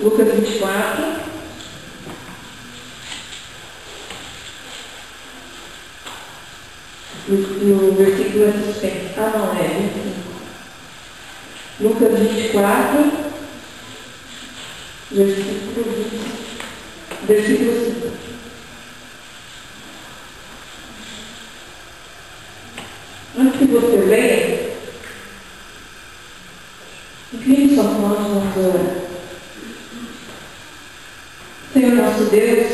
Lucas 24. E o versículo é suspenso. Não, é 25. Lucas 24, versículo 5. Antes que você leia, incline suas mãos, vamos orar. Senhor nosso Deus,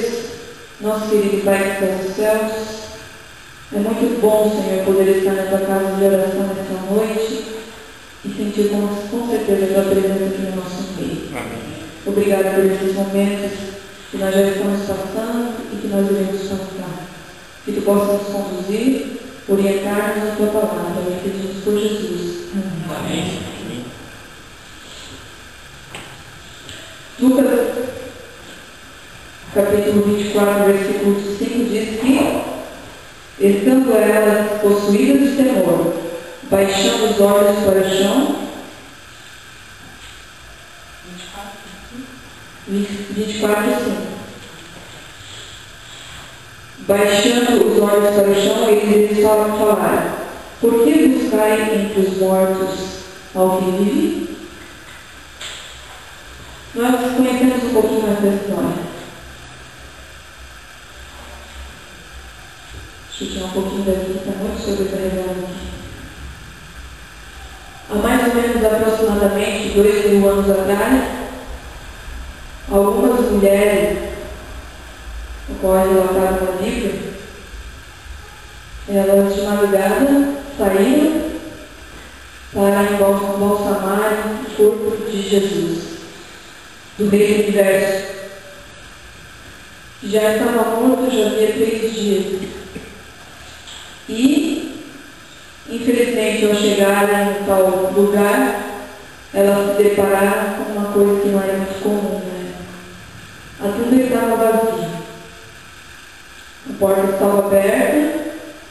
nosso querido Pai que está nos céus, é muito bom, Senhor, poder estar na tua casa de oração nessa noite e sentir com certeza a tua presença aqui no nosso meio. Amém. Obrigado por esses momentos que nós já estamos passando e que nós iremos passar. Que tu possa nos conduzir, orientar-nos na tua palavra. E pedimos por Jesus. Amém. Lucas, capítulo 24, versículo 5 diz que, estando elas possuídas de temor, baixando os olhos para o chão, 24, 5. Baixando os olhos para o chão, eles falaram: por que buscai entre os mortos ao que vive? Nós conhecemos um pouquinho mais da história. Deixa eu tirar um pouquinho daqui, está muito sobrecarregado aqui. Há mais ou menos aproximadamente 2.000 anos atrás, algumas mulheres, o qual é relatado na Bíblia, elas de madrugada saíram para embalsamar o corpo de Jesus, do Rei do Universo, que já estava morto já havia 3 dias. E, infelizmente, ao chegarem em tal lugar, elas se depararam com uma coisa que não era muito comum, né? A tumba estava vazia. A porta estava aberta,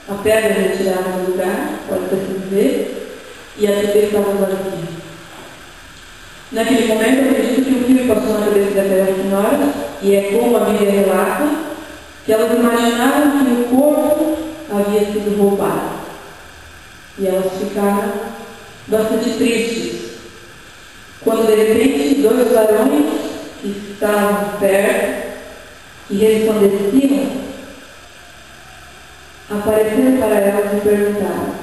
a pedra retirada do lugar, pode assim ver, e a tumba estava vazia. Naquele momento, eu acredito que o que me passou na cabeça daquelas senhoras, e é como a Bíblia relata, que elas imaginaram que o corpo havia sido roubado. E elas ficaram bastante tristes, quando de repente 2 varões que estavam perto e resplandeciam apareceram para elas e perguntaram: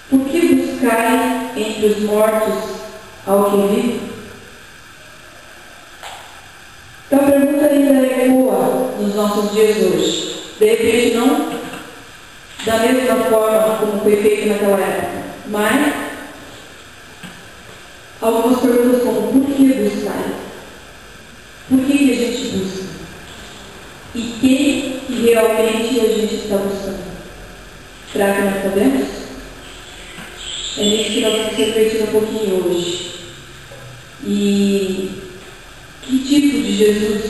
por que buscai entre os mortos ao que vive? Então a pergunta ainda ecoa nos nossos dias hoje. De repente não da mesma forma como foi feito naquela época, mas algumas perguntas como: por que buscar? Por que a gente busca? E quem que realmente a gente está buscando? Será que nós sabemos? É nisso que nós vamos refletir um pouquinho hoje. E que tipo de Jesus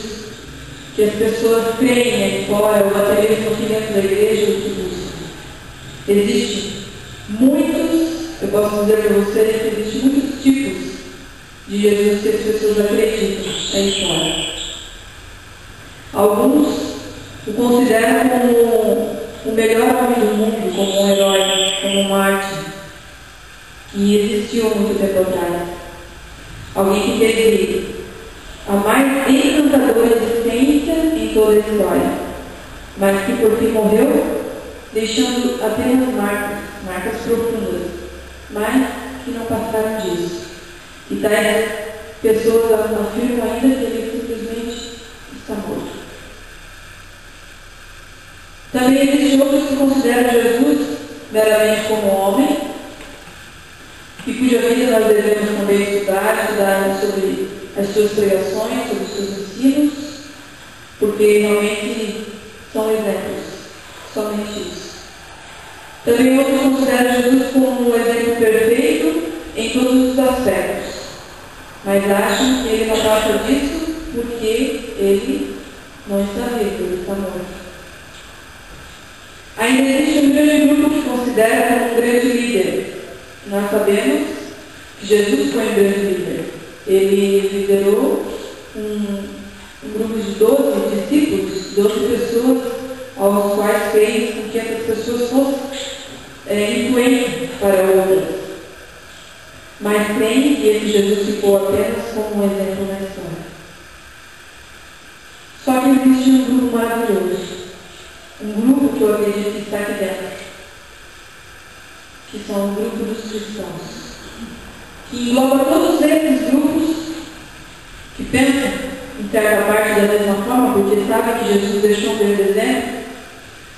que as pessoas creem aí fora, ou até mesmo aqui dentro da igreja, o que buscam? Existem muitos, eu posso dizer para vocês que existem muitos tipos de Jesus que as pessoas acreditam aí fora. Alguns o consideram como o melhor homem do mundo, como um herói, como um mártir, que existiu há muito tempo atrás. Alguém que teve a mais encantadora existência em toda a história, mas que por fim morreu, deixando apenas marcas profundas, mas que não passaram disso. E tais pessoas afirmam ainda que ele simplesmente está morto. Também existem outros que consideram Jesus meramente como homem, e cuja vida nós devemos também estudar sobre as suas pregações, sobre os seus ensinos, porque realmente são exemplos, somente isso. Também outros consideram Jesus como um exemplo perfeito em todos os aspectos, mas acham que ele não passa disso porque ele não está vivo, ele está morto. Ainda existe um grande grupo que considera como um grande líder. Nós sabemos que Jesus foi um grande líder. Ele liderou um grupo de 12 discípulos, 12 pessoas, aos quais fez com que essas pessoas fossem influentes para outras. Mas creem que esse Jesus ficou apenas como um exemplo na história. Só que existe um grupo maravilhoso. Um grupo que eu acredito que está aqui dentro. Que são o grupo dos cristãos. Que engloba todos esses grupos que pensam em certa parte da mesma forma, porque sabe que Jesus deixou um grande exemplo,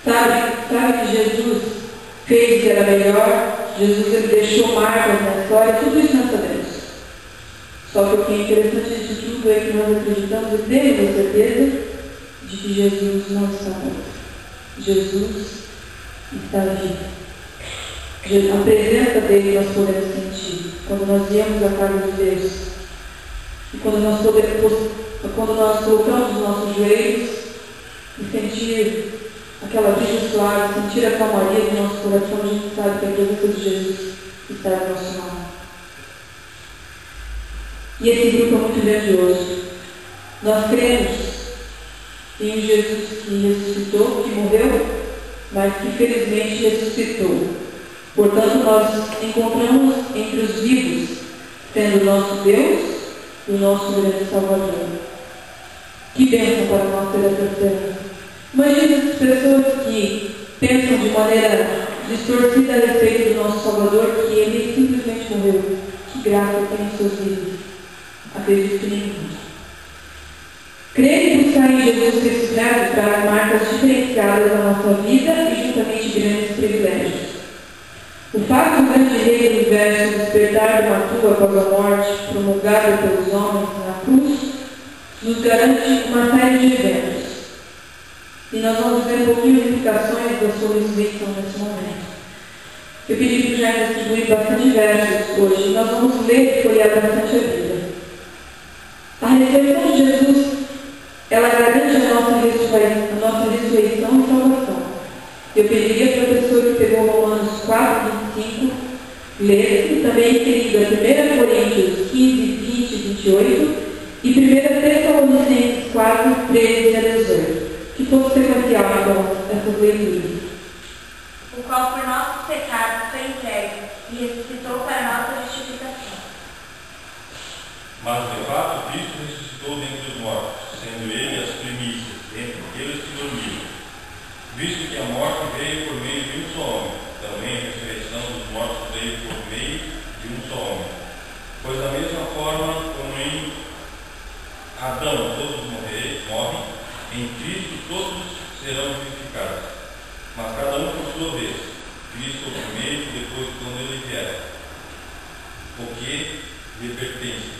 sabe que Jesus fez o que era melhor, Jesus ele deixou marcas na história, tudo isso nós sabemos. Só que o que é interessante disso tudo é que nós acreditamos e temos a certeza de que Jesus não está morto. Jesus está vivo. A presença dele nós podemos sentir quando nós viemos à casa de Deus. E quando nós colocamos os nossos joelhos e sentir aquela brisa suave, sentir a calmaria do nosso coração, a gente sabe que a presença de Jesus está no nosso lado. E esse grupo é muito grandioso. Nós cremos em um Jesus que ressuscitou, que morreu, mas que felizmente ressuscitou. Portanto, nós encontramos entre os vivos, sendo o nosso Deus e o nosso grande Salvador. Que bênção para nós ter essa esperança. Imagina essas pessoas que pensam de maneira distorcida a respeito do nosso Salvador, que ele simplesmente morreu. Que graça tem em seus vidas. Acredito que nenhum. Crer e buscar em Jesus ressuscitado traz marcas diferenciadas na nossa vida e juntamente grandes privilégios. O fato do grande rei do universo despertar de uma tumba após a morte, promulgada pelos homens na cruz, nos garante uma série de eventos. E nós vamos ver um pouquinho de implicações da sua ressurreição nesse momento. Eu pedi que já distribuí bastante versos hoje. Nós vamos ler e folhear bastante a Bíblia. A ressurreição de Jesus, ela garante a nossa ressurreição e salvação. Eu pediria para a pessoa que pegou Romanos 4, 25, ler, e também querida 1 Coríntios 15, 20 e 28, e 1 Tessalonicenses 4, 13 a 18. Que fosse sequencial, então, essas leituras. O qual por nossos pecados foi entregue e ressuscitou para nossa justificação. Mas de fato Cristo ressuscitou dentre os mortos, sendo ele as primícias dentre aqueles que dormiam. Visto que a morte veio por meio de um só homem, também a ressurreição dos mortos veio por meio de um só homem. Pois da mesma forma como em Adão todos morrem, em Cristo todos serão vivificados. Mas cada um por sua vez. Cristo o primeiro, depois quando ele vier, o que lhe pertence.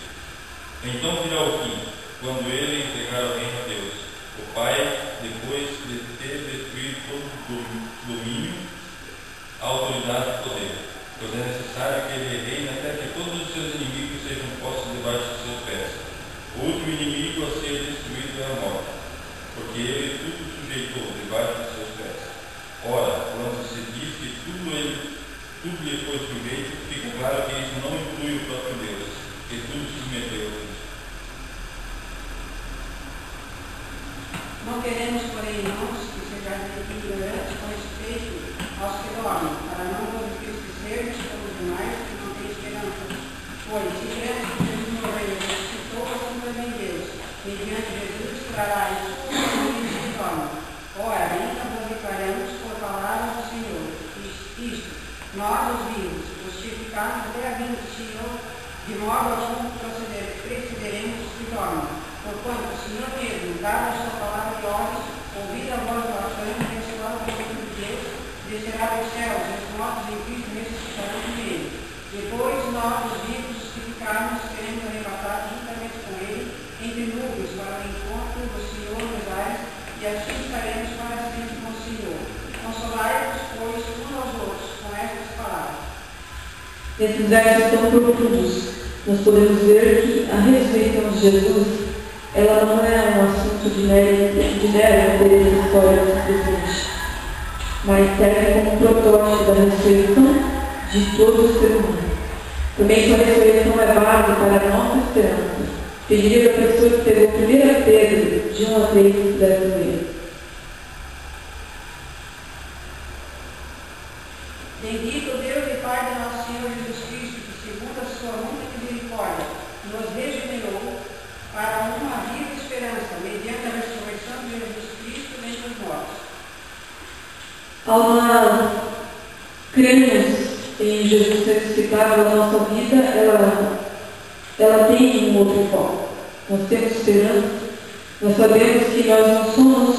Então virá o fim, quando ele entregar o reino a Deus, o Pai, depois de ter destruído todo o domínio, a autoridade e o poder. Pois é necessário que ele reine até que todos os seus inimigos sejam postos debaixo de seus pés. O último inimigo a ser destruído é a morte, porque ele tudo sujeitou debaixo de seus pés. Ora, quando se diz que tudo lhe foi sujeito, fica claro que isso não inclui o próprio Deus, que tudo submeteu a Deus. Não queremos, porém, irmãos, que sejais ignorantes com respeito aos que dormem, para não vos esquecermos como os demais que não têm esperança. Pois, se cremos que Jesus morreu e ressuscitou, assim também Deus, mediante Jesus, trará isso que dormem. Ora, ainda vos declaramos por palavras do Senhor, isto, nós os vivos, justificados até a vinda do Senhor, de modo algum precederemos os que dormem. Porquanto o Senhor mesmo, dada a sua palavra de ordens, ouvida a voz do arcanjo e ressoada pelo Filho de Deus, descerá dos céus, e os mortos em Cristo ressuscitarão com ele. Depois nós, os vivos, os que ficarmos, seremos arrebatados juntamente com ele, entre nuvens, para o encontro do Senhor nos ares, e assim estaremos para sempre com o Senhor. Consolai-vos, pois, uns aos outros, com estas palavras. Esses versos tão profundos, nós podemos ver que a ressurreição de Jesus, ela não é um assunto de mero interesse histórico presente, mas serve como um protótipo da ressurreição de todo o ser humano. Também sua ressurreição é base para a nossa esperança. Pediria para a pessoa que pegou 1 Pedro, de 1 a 3, pudesse ler. Bendito Deus e Pai de nosso Senhor Jesus Cristo, que segundo a sua única misericórdia, nos regenerou para uma viva esperança, mediante a ressurreição de Jesus Cristo dentre os mortos. Ao nós cremos em Jesus ressuscitado, a nossa vida, ela tem um outro foco. Nós temos esperança, nós sabemos que nós não somos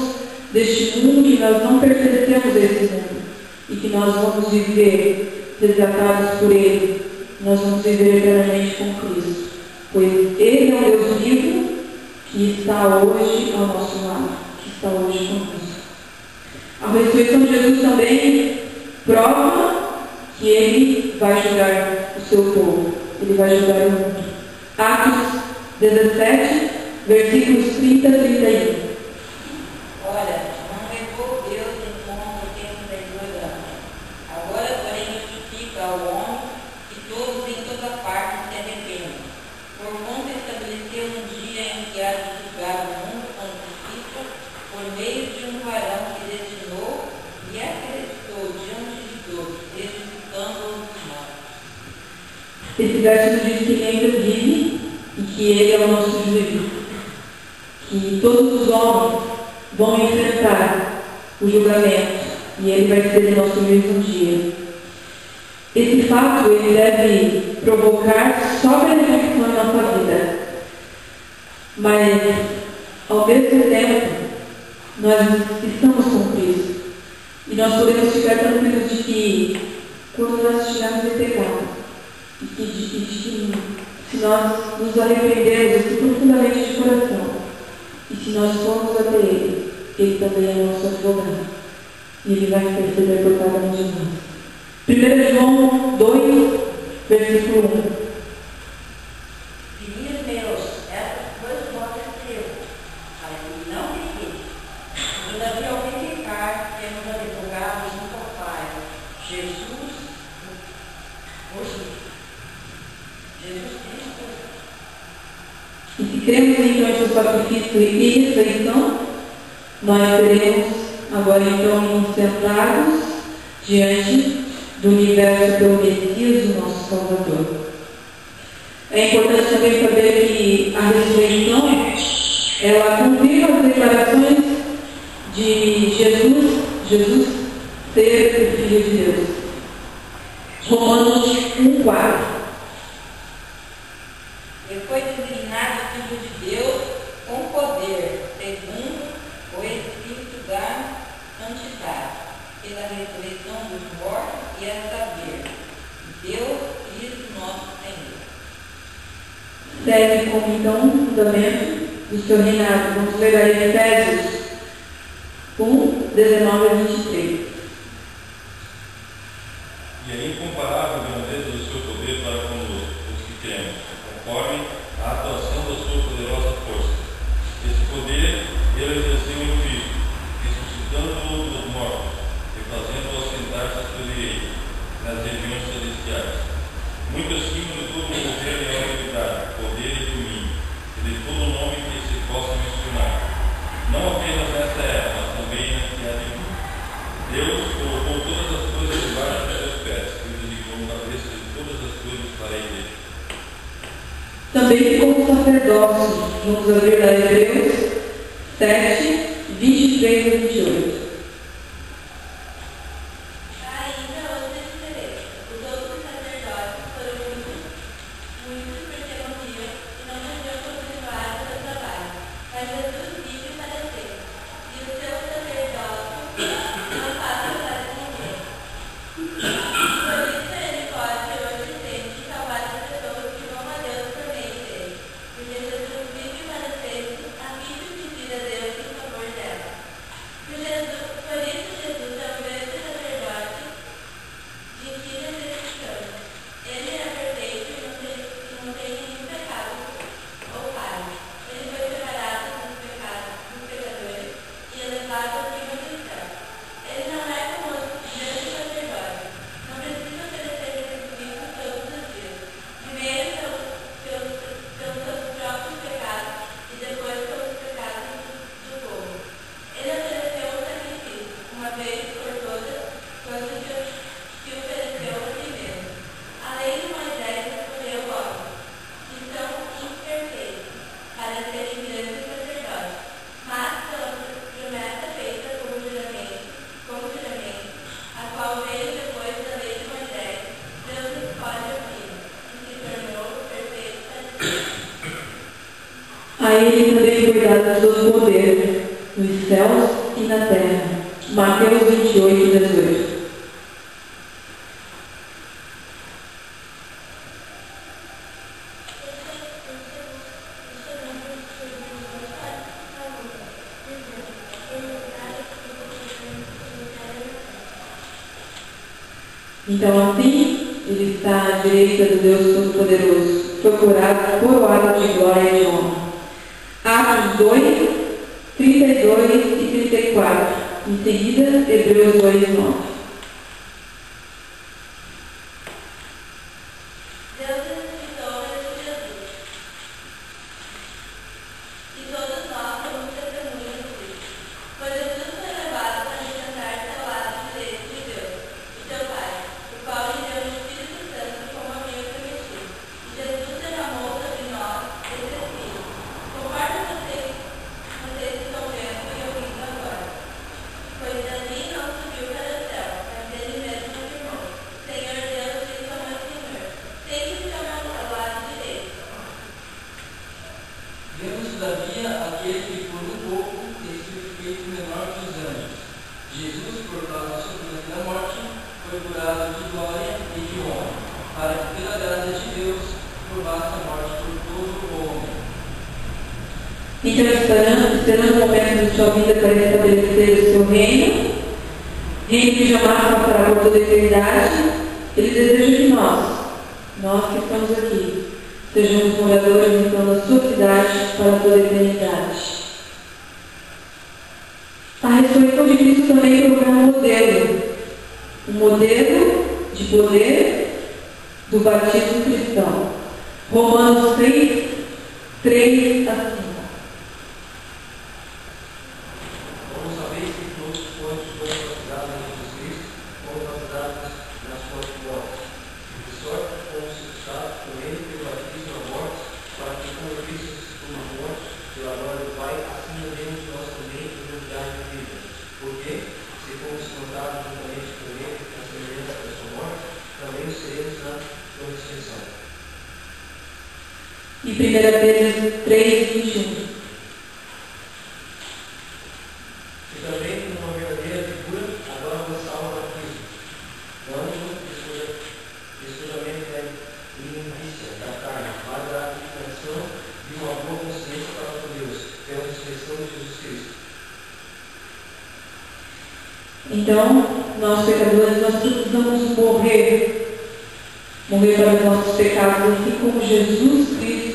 deste mundo, que nós não pertencemos a esse mundo e que nós vamos viver resgatados por Ele, nós vamos viver eternamente com Cristo, pois Ele é um Deus vivo que está hoje ao nosso lado, que está hoje conosco. A ressurreição de Jesus também prova que Ele vai julgar o seu povo, Ele vai julgar o mundo. Atos 17, versículos 30 e 31. Ora, não levou Deus em conta o tempo da ignorância. Agora, porém, justifica ao homem que todos em toda parte se arrependam. Porquanto estabeleceu um dia em que há de julgar o mundo com justiça, por meio de um varão que destinou e acreditou diante de todos, ressuscitando-os dos mortos. Esse verso diz que ainda vive e que Ele é o nosso juiz, que todos os homens vão enfrentar o julgamento e Ele vai ser o nosso juiz um dia. Esse fato ele deve provocar sobrevivência em nossa vida, mas ao mesmo tempo nós estamos com Cristo e nós podemos ficar tranquilos de que quando nós estivermos em pecado e que se nós nos arrependermos assim, profundamente de coração, e se nós formos até Ele, Ele também é nosso advogado, e Ele vai interceder por cada um de nós. 1 João 2, versículo 1. Filhinhos meus, essas coisas vão acontecer, mas que não pequeis. Todavia, alguém pecar, temos advogado junto ao Pai, Jesus Cristo. E se cremos então em seu sacrifício e ressurreição, nós seremos agora então sentados diante do universo pelo Messias, o nosso Salvador. É importante também saber que a ressurreição, ela confirma as declarações de Jesus ser o Filho de Deus. Romanos 1,4. E foi designado Filho de Deus com poder, segundo o Espírito da Santidade, pela ressurreição dos mortos e a saber, Deus Cristo nosso Senhor. Segue como então um fundamento do seu reinado. Vamos ler aí Efésios 1, 19 a 23. E a incomparável grandeza do seu poder para conosco, os que cremos, conforme a atuação da sua poderosa força. Esse poder ele exerceu em Cristo, ressuscitando-o dos mortos e fazendo-o assentar-se sobre ele, nas regiões celestiais. Muito acima de todo o governo e autoridade, poder e domínio, e de todo o nome que se possa mencionar. Não apenas nesta era, mas também na que há de vir. Deus colocou todas as coisas debaixo dos seus pés, e o designou cabeça de todas as coisas para a igreja. Também como sacerdócio, vamos abrir a Hebreus 7, 23 a 28. Ainda outra diferença. Os outros sacerdotes foram muitos perseguiam e não podiam continuar o seu trabalho. Mas Jesus vive para sempre. E o seu sacerdócio não passa para ninguém. Por isso ele pode hoje sempre salvar as pessoas que vão a Deus por meio dele. Porque Jesus vive para sempre, a fim de pedir a Deus em favor dela. A ele também foi dado todo o poder, nos céus e na terra. Mateus 28, 18. Então, assim, ele está à direita do Deus Todo-Poderoso, foi coroado de glória e de honra. Atos 2, 32 e 34. Em seguida, Hebreus 2, 9. Então, esperando o momento de sua vida para estabelecer o seu reino que jamais passará por toda a eternidade, ele deseja que nós que estamos aqui, sejamos moradores então da sua cidade para toda a eternidade. A ressurreição de Cristo também procura um modelo de poder do batismo cristão. Romanos 3, 3 a 5. E 1 Pedro 3, 21. E também uma verdadeira figura, agora vos salva Cristo. Quando escutamento é inimícia da carne, mas a aplicação de uma boa consciência para com Deus, pela ressurreição de Jesus Cristo. Então, nós pecadores, nós precisamos morrer para os nossos pecados, assim como Jesus Cristo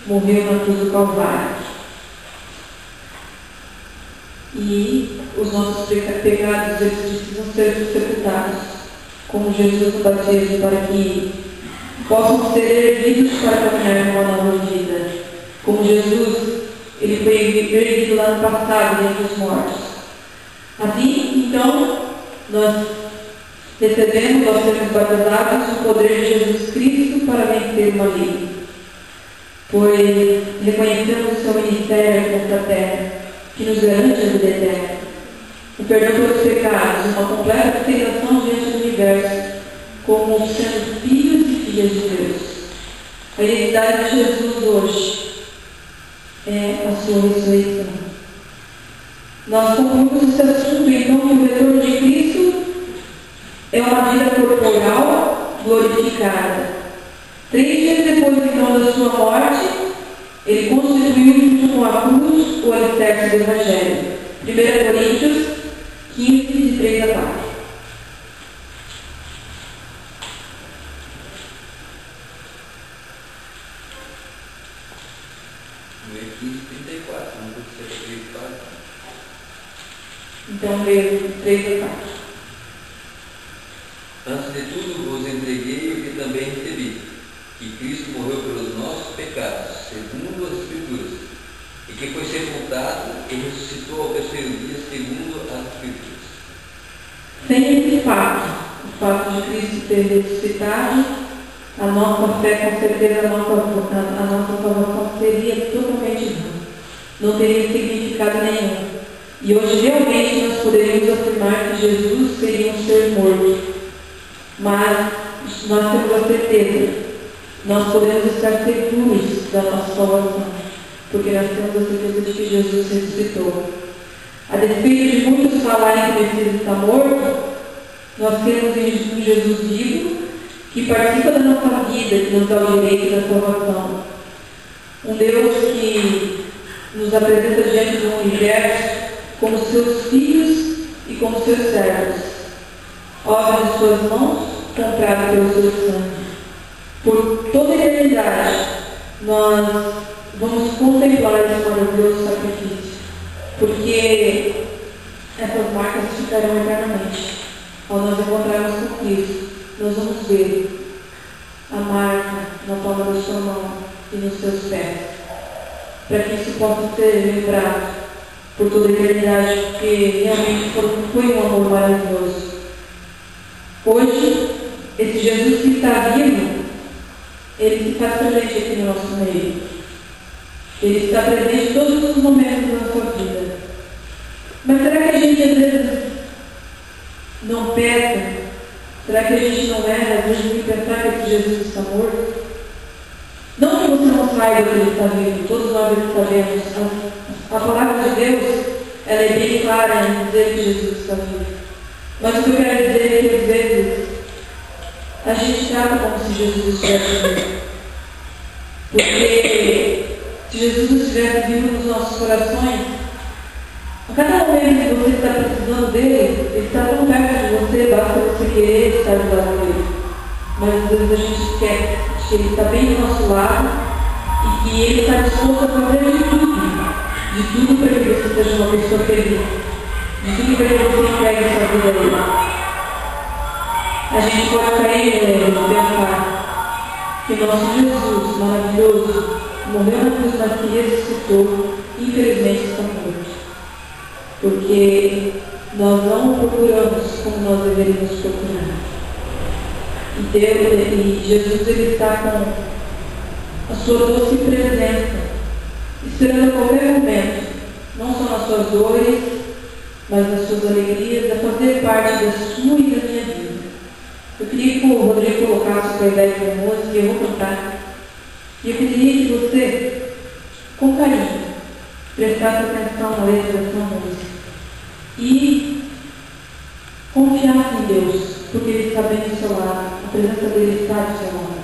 morreu na cruz do Calvário. E os nossos pecados, eles precisam ser sepultados, como Jesus no batismo, para que possam ser erguidos para caminhar numa nova vida. Como Jesus, ele foi erguido lá no passado, dentre os mortos. Assim, então, nós recebemos, nós sermos batizados no poder de Jesus Cristo para vencer o maligno, pois reconhecemos o seu ministério nesta terra, que nos garante a vida eterna, o perdão pelos pecados, uma completa aceitação diante do universo, como sendo filhos e filhas de Deus. A identidade de Jesus hoje é a sua ressurreição. Nós concluímos esse assunto, então, que o retorno de Cristo é uma vida corporal glorificada. 3 dias depois, então, da sua morte, ele constituiu junto com a cruz o alicerce do Evangelho. 1 Coríntios 15, de 3 a 4. No 15, 34, não vou ser acreditado. Então, leio 3 a 4. Antes de tudo, vos entreguei o que também recebi, que Cristo morreu pelos nossos pecados, segundo as Escrituras, e que foi sepultado e ressuscitou ao terceiro dia, segundo as Escrituras. Sem esse fato, o fato de Cristo ter ressuscitado, a nossa fé, com certeza, a nossa salvação seria totalmente vã. Não teria significado nenhum. E hoje, realmente, nós poderíamos afirmar que Jesus seria um ser morto. Mas nós temos a certeza, nós podemos estar seguros da nossa salvação, porque nós temos a certeza de que Jesus ressuscitou. A despeito de muitos falarem que o Messias está morto, nós temos um Jesus vivo, que participa da nossa vida, que nos dá o direito da salvação. Um Deus que nos apresenta diante do universo como seus filhos e como seus servos, obra de suas mãos, comprada pelo seu sangue. Por toda a eternidade, nós vamos contemplar esse maravilhoso sacrifício, porque essas marcas ficarão eternamente. Ao nos encontrarmos com Cristo, nós vamos ver a marca na palma da sua mão e nos seus pés, para que isso possa ser lembrado por toda a eternidade, porque realmente foi um amor maravilhoso. Hoje, esse Jesus que está vivo, ele está presente aqui no nosso meio. Ele está presente em todos os momentos da nossa vida. Mas será que a gente às vezes não peca? Será que a gente não erra, às vezes, de pensar que esse Jesus está morto? Não que você não saiba que ele está vivo, todos nós sabemos. A palavra de Deus, ela é bem clara em dizer que Jesus está vivo. Mas o que eu quero dizer é que às vezes a gente trata como se Jesus estivesse vivo. Porque se Jesus estivesse vivo nos nossos corações, a cada momento que você está precisando dele, ele está tão perto de você, basta você querer estar do lado dele. Mas às vezes a gente esquece que ele está bem do nosso lado e que ele está disposto a fazer de tudo para que você seja uma pessoa feliz, de tudo para que você entregue a sua vida a ele. A gente pode cair nele e pensar que o nosso Jesus maravilhoso morreu na cruz, mas que ressuscitou, infelizmente está morto. Porque nós não o procuramos como nós deveríamos procurar. E Jesus ele está com a sua doce presença, esperando a qualquer momento, não só nas suas dores, mas nas suas alegrias, a fazer parte da sua e da minha vida. Eu queria que o Rodrigo colocasse o ideia da música e eu vou cantar. E eu pediria que você, com carinho, prestasse atenção na letra dessa música e confiasse em Deus, porque Ele está bem do seu lado, a presença dele está do seu lado.